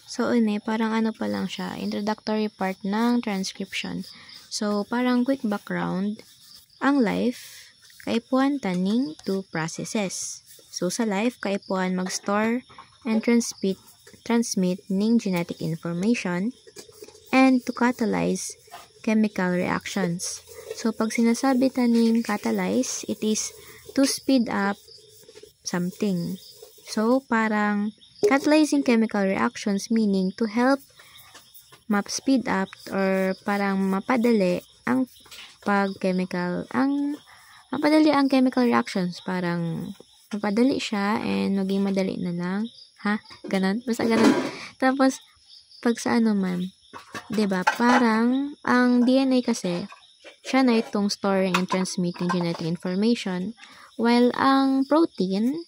So, parang ano pa lang siya, introductory part ng transcription. So, parang quick background, ang life, kaipuhan taning two processes. So, sa life, kaipuhan mag-store and transmit ning genetic information and to catalyze chemical reactions. So, pag sinasabi taning catalyze, it is to speed up something. So, parang catalyzing chemical reactions meaning to help speed up or parang mapadali ang mapadali ang chemical reactions. Parang mapadali siya and maging madali na lang. Ganon? Basta ganon. Tapos, pag sa man, diba, parang ang DNA kasi, siya na itong storing and transmitting genetic information, while ang protein,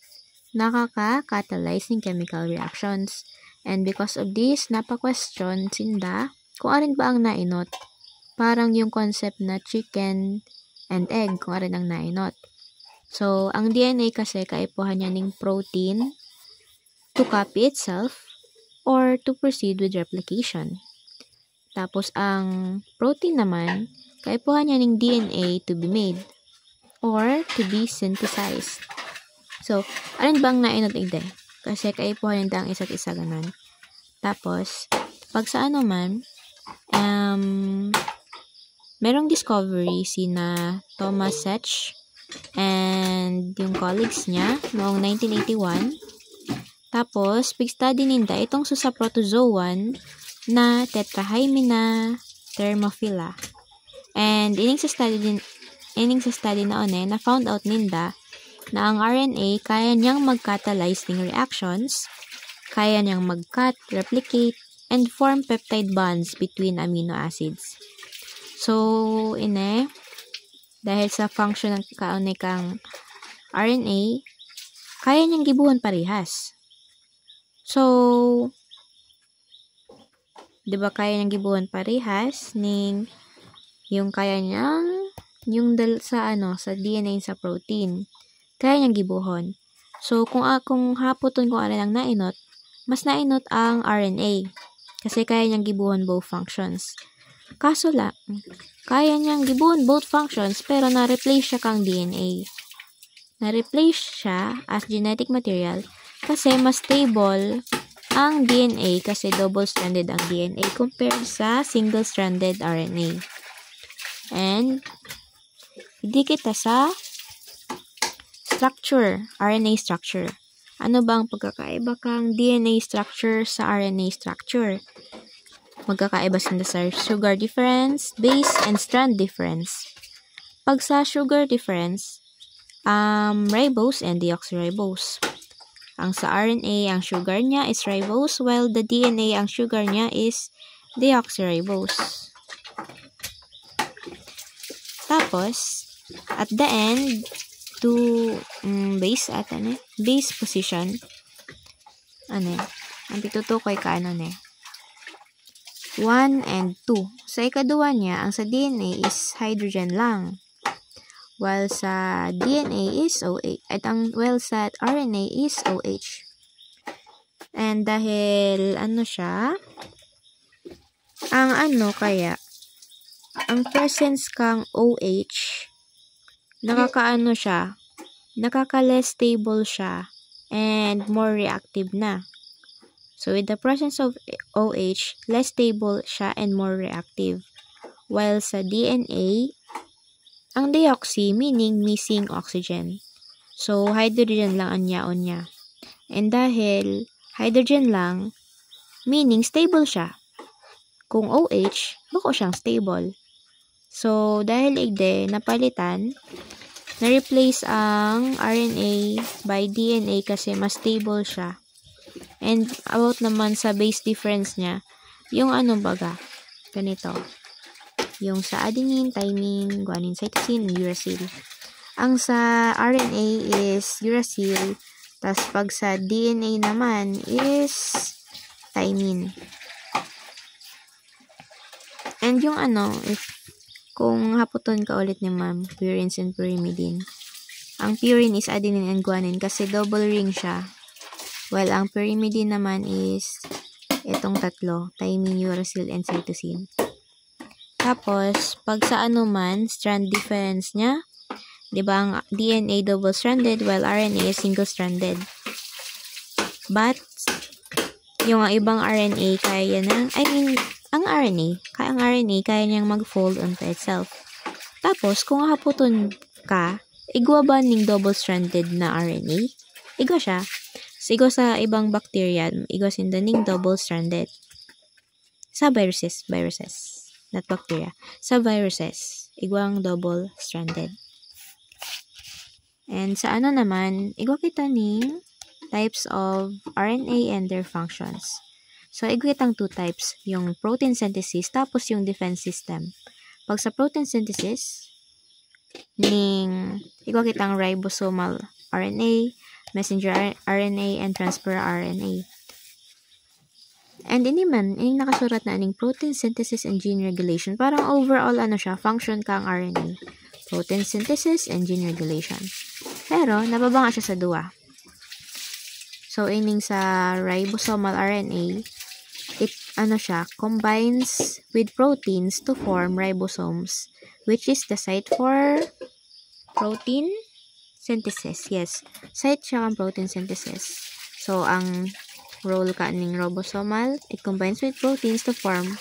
nakaka-catalyze ng chemical reactions. And because of this, napa-question sinda kung arin ba ang nainot. Parang yung concept na chicken and egg, kung arin ang nainot. So, ang DNA kasi, kaipuhan niya ng protein to copy itself or to proceed with replication. Tapos, ang protein naman, kaipuhan niya ng DNA to be made or to be synthesized. So, alin bang nainot ide? Kasi kaipuhan nila ang isa't isa ganon. Tapos, pag sa man, merong discovery sina Thomas Sech and yung colleagues niya noong 1981. Tapos, pag-study nila itong sa protozoan na Tetrahymena thermophila. And ining sa study na na found out nila na ang RNA kaya niyang mag-catalyze ng reactions, kaya niyang mag-cut, replicate, and form peptide bonds between amino acids. So, dahil sa function ng kaunikang RNA, kaya niyang gibuhon parehas. So, diba kaya niyang gibuhon parehas ning yung kaya niyang sa DNA sa protein. Kaya niyang gibuhon. So, kung hapoton kung alin ang nainot, mas nainot ang RNA. Kasi kaya niyang gibuhon both functions. Kaso lang, kaya niyang gibuhon both functions pero na-replace siya kang DNA. Na-replace siya as genetic material kasi mas stable ang DNA kasi double-stranded ang DNA compared sa single-stranded RNA. And, hindi kita sa structure, RNA structure. Ano bang pagkakaiba kang DNA structure sa RNA structure? Magkakaiba sila sa sugar difference, base, and strand difference. Pag sa sugar difference, ribose and deoxyribose. Ang sa RNA, ang sugar niya is ribose, while the DNA, ang sugar niya is deoxyribose. Tapos, at the end, to base position, ang pitutukoy ka 1 and 2. Sa ikaduwa niya, ang sa DNA is hydrogen lang. While sa DNA is OH. While sa RNA is OH. And dahil siya, ang presence kang OH, nakaka-less stable siya and more reactive na. So, with the presence of OH, less stable siya and more reactive. While sa DNA, ang deoxy meaning missing oxygen. So, hydrogen lang ang yaon niya. And dahil hydrogen lang, meaning stable siya. Kung OH, bako siyang stable. So, dahil napalitan, na-replace ang RNA by DNA kasi mas stable siya. And about naman sa base difference niya, yung ganito. Yung sa adenine, thymine, guanine, cytosine, and uracil. Ang sa RNA is uracil, tas pag sa DNA naman is thymine. And yung kung haputon ka ulit ni ma'am, purines and pyrimidine. Ang purine is adenine and guanine kasi double ring siya. While ang pyrimidine naman is Itong tatlo, thymine, uracil, and cytosine. Tapos, pag sa ano man, strand difference niya, di ba ang DNA double-stranded while RNA is single-stranded. But, yung ibang RNA kaya na, ang RNA kaya niyang mag-fold onto itself. Tapos, kung haputon ka, igwa ba ning double-stranded na RNA? Igwa siya. So, igwa sa ibang bacteria, igwa sindaning double-stranded. Sa viruses, not bacteria. Sa viruses, igwang double-stranded. And sa ano naman, igwa kita ning types of RNA and their functions. So, igwa kitang two types, yung protein synthesis, tapos yung defense system. Pag sa protein synthesis, igwa kitang ribosomal RNA, messenger RNA, and transfer RNA. And ining nakasurat na aning protein synthesis and gene regulation. Parang overall function ka ang RNA. Protein synthesis and gene regulation. Pero, nababa nga siya sa duwa. So, ining sa ribosomal RNA, it combines with proteins to form ribosomes, which is the site for protein synthesis. Yes, site siya ang protein synthesis. So, ang role ka ning ribosomal, it combines with proteins to form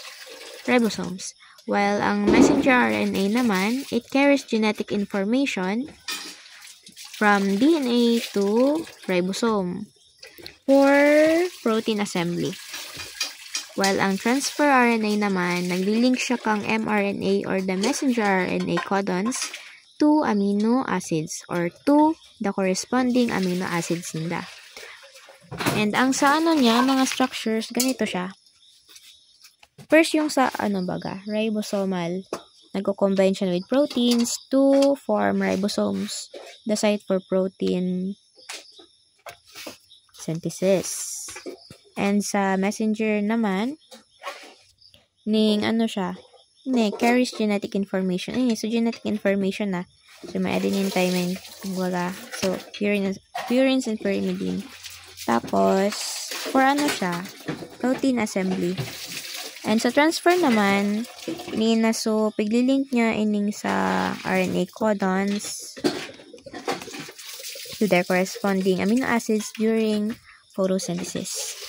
ribosomes. While ang messenger RNA naman, it carries genetic information from DNA to ribosome for protein assembly. While ang transfer RNA naman, naglilink siya kang mRNA or the messenger RNA codons to amino acids or to the corresponding amino acids nila. And ang sa niya, mga structures, ganito siya. First, yung sa ribosomal, nagko-combine siya with proteins to form ribosomes, the site for protein synthesis. And sa messenger naman, carries genetic information. So genetic information na. So may adenine, thymine, so purines and pyrimidine. Tapos, for protein assembly. And sa transfer naman, so paglilink niya ining sa RNA codons to their corresponding amino acids during photosynthesis.